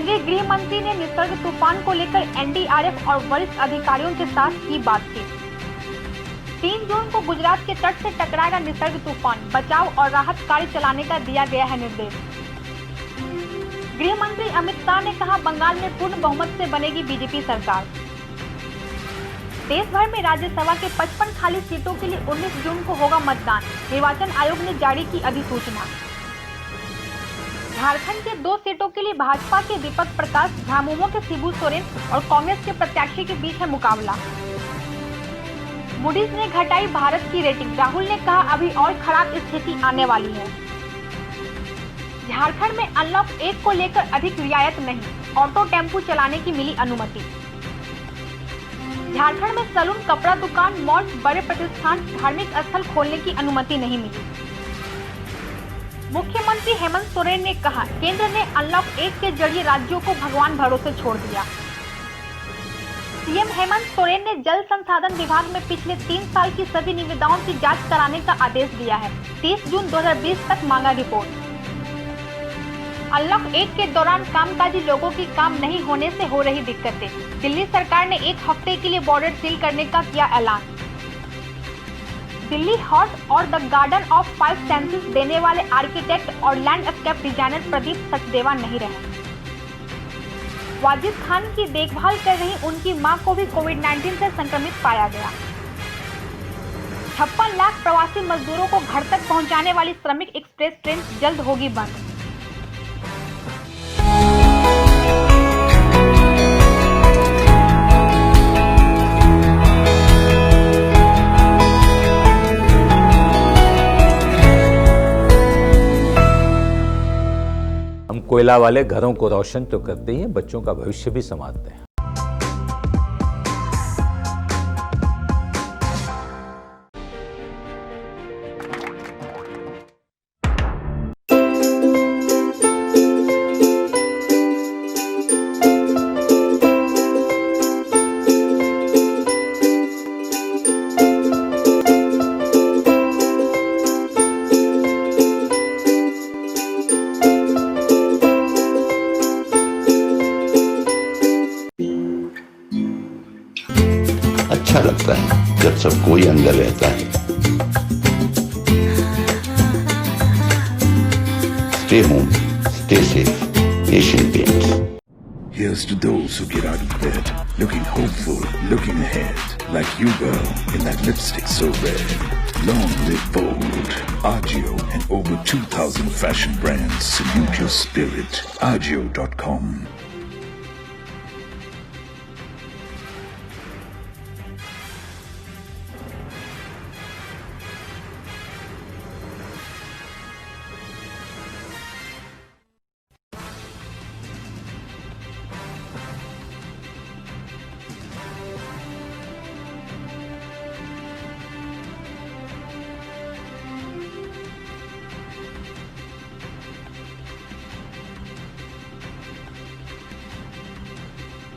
केंद्रीय गृह मंत्री ने निसर्ग तूफान को लेकर एनडीआरएफ और वरिष्ठ अधिकारियों के साथ की बातचीत। 3 जून को गुजरात के तट से टकराएगा निसर्ग तूफान, बचाव और राहत कार्य चलाने का दिया गया है निर्देश। गृह मंत्री अमित शाह ने कहा, बंगाल में पूर्ण बहुमत से बनेगी बीजेपी सरकार। देश भर में राज्यसभा के 55 खाली सीटों के लिए 19 जून को होगा मतदान, निर्वाचन आयोग ने जारी की अधिसूचना। झारखंड के 2 सीटों के लिए भाजपा के दीपक प्रकाश, झामुमो के शिबू सोरेन और कांग्रेस के प्रत्याशी के बीच है मुकाबला। मूडीज ने घटाई भारत की रेटिंग, राहुल ने कहा अभी और खराब स्थिति आने वाली है। झारखंड में अनलॉक 1 को लेकर अधिक रियायत नहीं, ऑटो टेम्पू चलाने की मिली अनुमति। झारखंड में सैलून, कपड़ा दुकान, मॉल, बड़े प्रतिष्ठान, धार्मिक स्थल खोलने की अनुमति नहीं मिली। मुख्यमंत्री हेमंत सोरेन ने कहा, केंद्र ने अनलॉक 1 के जरिए राज्यों को भगवान भरोसे छोड़ दिया। सीएम हेमंत सोरेन ने जल संसाधन विभाग में पिछले 3 साल की सभी निविदाओं की जांच कराने का आदेश दिया है। 30 जून 2020 तक मांगा रिपोर्ट। अनलॉक 1 के दौरान कामकाजी लोगों की काम नहीं होने से हो रही दिक्कतें, दिल्ली सरकार ने 1 हफ्ते के लिए बॉर्डर सील करने का किया ऐलान। दिल्ली हॉर्स और द गार्डन ऑफ 5 सेंसेस देने वाले आर्किटेक्ट और लैंडस्केप डिजाइनर प्रदीप सचदेवा नहीं रहे। वाजिद खान की देखभाल कर रही उनकी मां को भी कोविड-19 से संक्रमित पाया गया। 56 लाख प्रवासी मजदूरों को घर तक पहुंचाने वाली श्रमिक एक्सप्रेस ट्रेन जल्द होगी बंद। हम कोयला वाले घरों को रोशन तो करते ही हैं, बच्चों का भविष्य भी संवारते हैं। अच्छा लगता है जब सब कोई अंदर रहता है। Stay home, stay safe. Asian Paints. Here's to those who get out of bed, looking hopeful, looking ahead, like you girl in that lipstick so red. Long live bold. Agio and over 2,000 fashion brands salute your spirit. Agio.com.